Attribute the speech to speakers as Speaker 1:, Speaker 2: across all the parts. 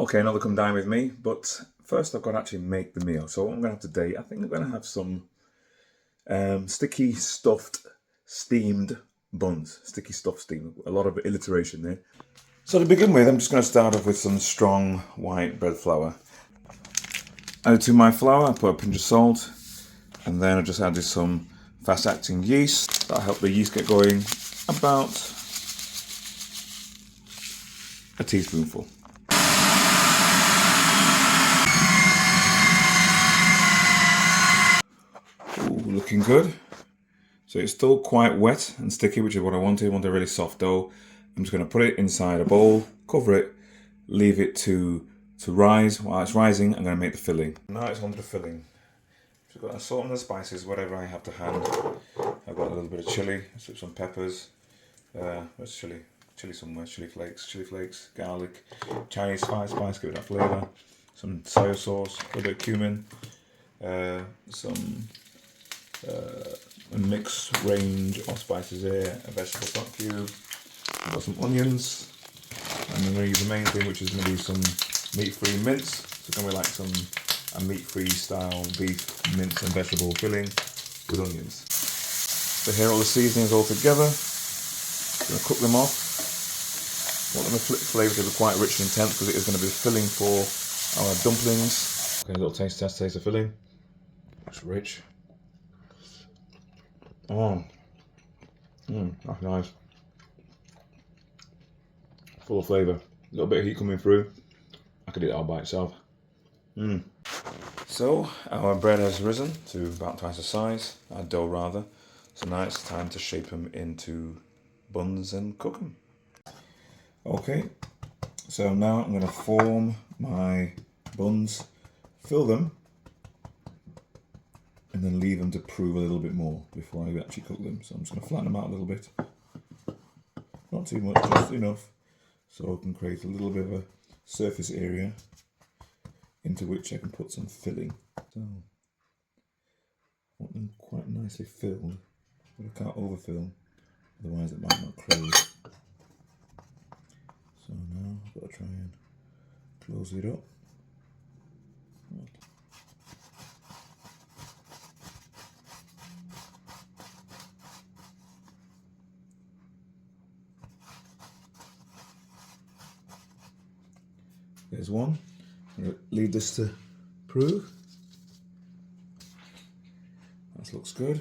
Speaker 1: Okay, another come dine with me, but first I've got to actually make the meal. So what I'm going to have today, I think I'm going to have some sticky stuffed steamed buns. Sticky stuffed steamed, a lot of alliteration there. So to begin with, I'm just going to start off with some strong white bread flour. Added to my flour, I put a pinch of salt, and then I just added some fast-acting yeast. That'll help the yeast get going, about a teaspoonful. Ooh, looking good. So it's still quite wet and sticky, which is what I wanted. I want a really soft dough. I'm just going to put it inside a bowl, cover it, leave it to rise. While it's rising, I'm going to make the filling. Now it's on to the filling. So I've got a salt and the spices, whatever I have to hand. I've got a little bit of chili, some peppers. Where's chili? Chili somewhere. Chili flakes, garlic, Chinese spice, give it that flavour. Some soy sauce, a little bit of cumin, a mixed range of spices here, a vegetable stock cube, I've got some onions, and I'm going to use the main thing, which is going to be some meat-free mince. So it's going to be like a meat-free style beef mince and vegetable filling with onions. So here are all the seasonings all together. I'm going to cook them off. I want them to flavour to be quite rich and intense because it is going to be filling for our dumplings. Okay, a little taste of the filling. It's rich. That's nice. Full of flavour. A little bit of heat coming through. I could eat that all by itself. So our bread has risen to about twice the size, our dough rather. So now it's time to shape them into buns and cook them. Okay, so now I'm going to form my buns, fill them, and then leave them to prove a little bit more before I actually cook them. So I'm just going to flatten them out a little bit. Not too much, just enough, so I can create a little bit of a surface area into which I can put some filling. So I want them quite nicely filled, but I can't overfill, otherwise it might not close. So now I've got to try and close it up. There's one. I'm going to leave this to prove. That looks good.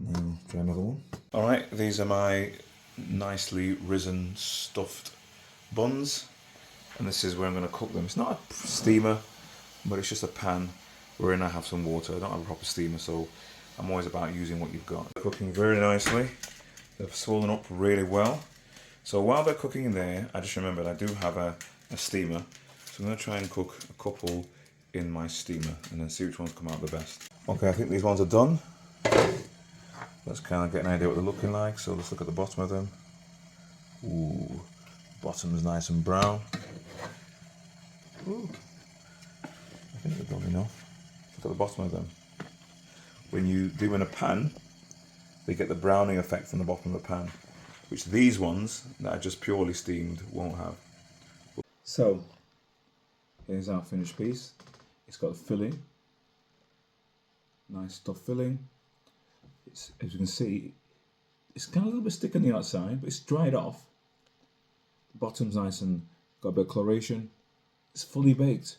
Speaker 1: Now try another one. Alright, these are my nicely risen stuffed buns, and this is where I'm going to cook them. It's not a steamer, but it's just a pan wherein I have some water. I don't have a proper steamer, so I'm always about using what you've got. They're cooking very nicely. They've swollen up really well. So while they're cooking in there, I just remembered I do have a steamer, so I'm going to try and cook a couple in my steamer and then see which ones come out the best. Okay, I think these ones are done. Let's kind of get an idea what they're looking like. So let's look at the bottom of them. Ooh, bottom's nice and brown. Ooh, I think they're done enough. Look at the bottom of them. When you do in a pan, they get the browning effect from the bottom of the pan, which these ones that are just purely steamed won't have. So, here's our finished piece. It's got a filling, nice stuffed filling. It's, as you can see, it's kind of a little bit sticky on the outside, but it's dried off. The bottom's nice and got a bit of coloration. It's fully baked.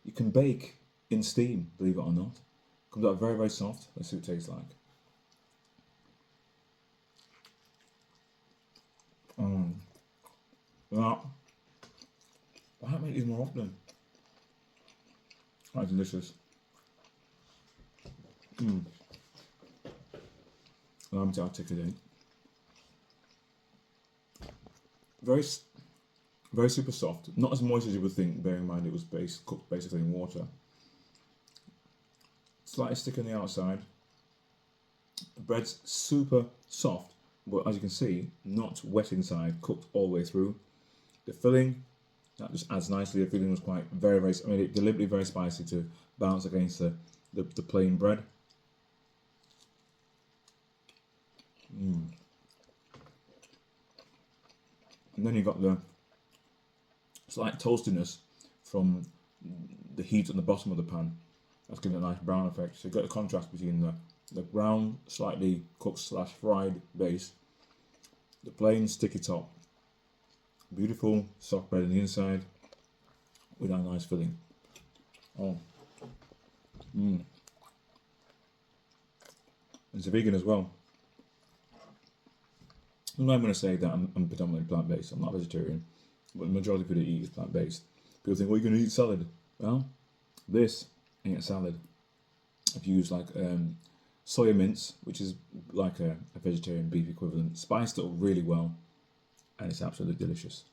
Speaker 1: You can bake in steam, believe it or not. Comes out very, very soft. Let's see what it tastes like. Well, I might make these more often. Quite delicious. Allow me to articulate. Very super soft. Not as moist as you would think, bearing in mind it was cooked basically in water. Slightly sticky on the outside. The bread's super soft, but as you can see, not wet inside, cooked all the way through. The filling, that just adds nicely. The filling was quite very, I made it deliberately very spicy to balance against the plain bread. And then you've got the
Speaker 2: slight toastiness from the heat on the bottom of the pan. That's giving a nice brown effect. So you got a contrast between the brown, slightly cooked / fried base, the plain sticky top, beautiful soft bread on the inside with a nice filling. Oh, It's a vegan as well. I'm not going to say that I'm predominantly plant-based. I'm not vegetarian, but the majority of people that eat is plant-based. People think, well, you're going to eat salad. Well, this ain't a salad. I've used like soya mince, which is like a vegetarian beef equivalent, spiced it up really well, and it's absolutely delicious.